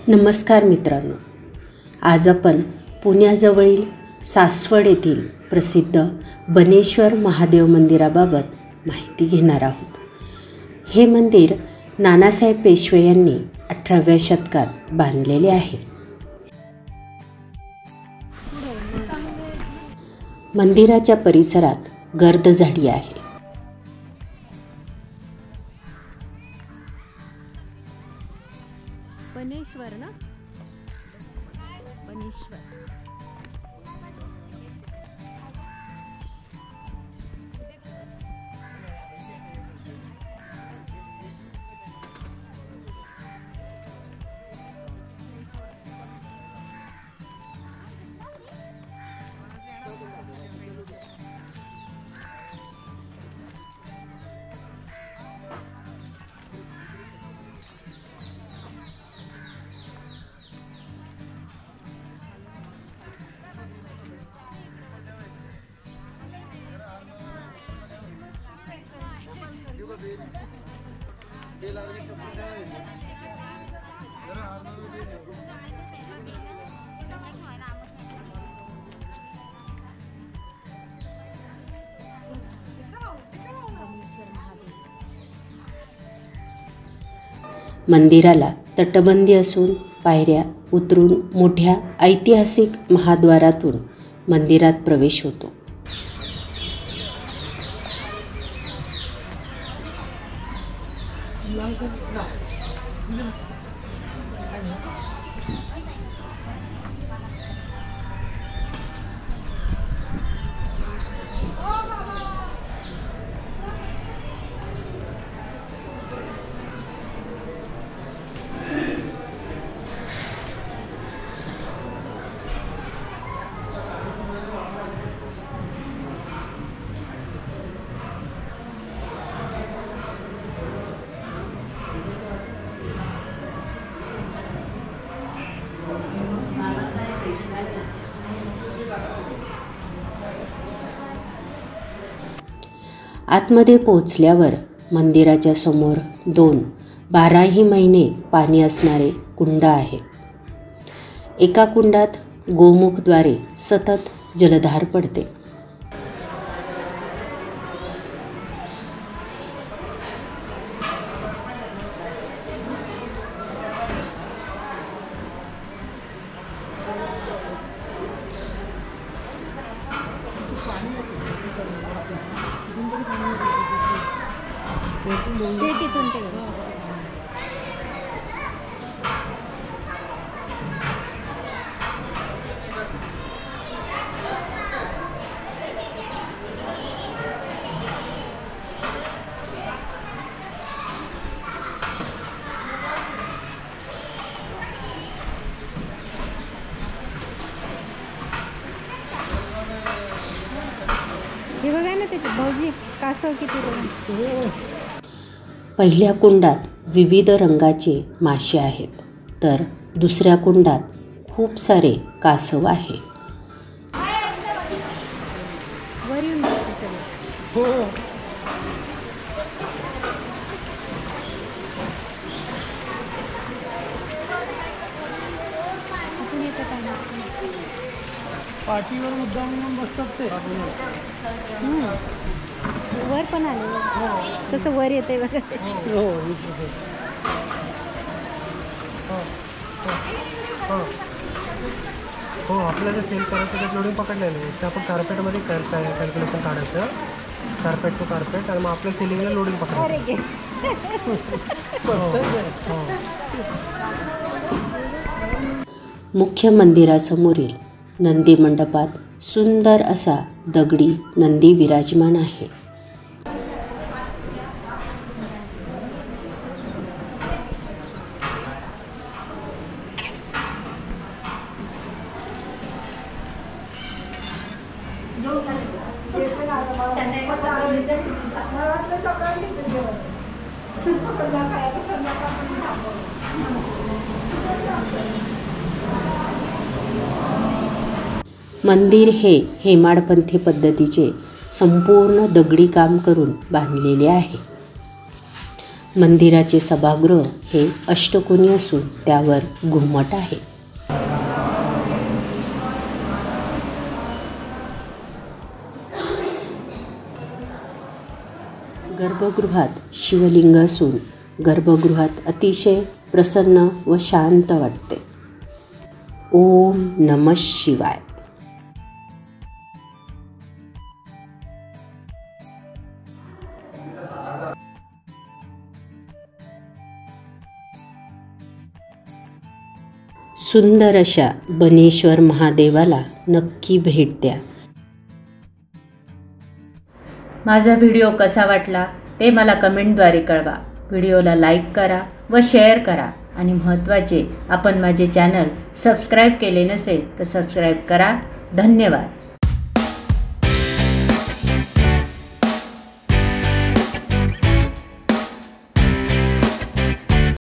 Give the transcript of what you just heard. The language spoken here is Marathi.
नमस्कार मित्रांनो, आज आपण पुण्याजवळील सासवड येथील प्रसिद्ध बनेश्वर महादेव मंदिराबाबत माहिती घेणार आहोत. हे मंदिर नानासाहेब पेशवे यांनी 18व्या शतकात बांधलेले आहे. मंदिराच्या परिसरात गर्द झाडी आहे. बनेश्वर ना, बनेश्वर. मंदिराला तटबंदी असून पायऱ्या उतरून मोठ्या ऐतिहासिक महाद्वारातून मंदिरात प्रवेश होतो. आतमध्ये पोहोचल्यावर मंदिराच्या समोर 2 12ही महिने पाणी असणारे कुंड आहेत. एका कुंडात गोमुखद्वारे सतत जलधार पडते. हे बघा ना त्याचे भाऊजी कासव किती. पहिल्या कुंडात विविध रंगाचे मासे आहेत, तर दुसऱ्या कुंडात खूप सारे कासव आहे. वर येऊन बसते सगळे. आपण येतात पाठीवर मुद्दाम म्हणून बसतात ते. वर पण आले तसं वर येते बघा. हो आपल्याला सेल करायचं ते लोडिंग पकडलेलं आहे ते आपण कार्पेटमध्ये कॅल्क्युलेशन काढायचं. कार्पेट टू कार्पेट आणि मग आपल्या सेलिंगला लोडिंग पकडायचं. मुख्य मंदिरासमोरील नंदी मंडपात सुंदर असा दगडी नंदी विराजमान आहे. मंदिर हे हेमाडपंथी पद्धतीचे संपूर्ण दगडी काम करून बांधलेले आहे. मंदिराचे सभागृह हे अष्टकोनी असून त्यावर घुमट आहे. गर्भगृहात शिवलिंग असून गर्भगृहात अतिशय प्रसन्न व शांत वाटते. ओम नमः शिवाय. सुंदर अशा बनेश्वर महादेवाला नक्की भेट द्या. माझा व्हिडिओ कसा वाटला ते मला कमेंटद्वारे कळवा. व्हिडिओला लाईक करा व शेअर करा आणि महत्त्वाचे, आपण माझे चॅनल सबस्क्राईब केले नसेल तर सबस्क्राईब करा. धन्यवाद.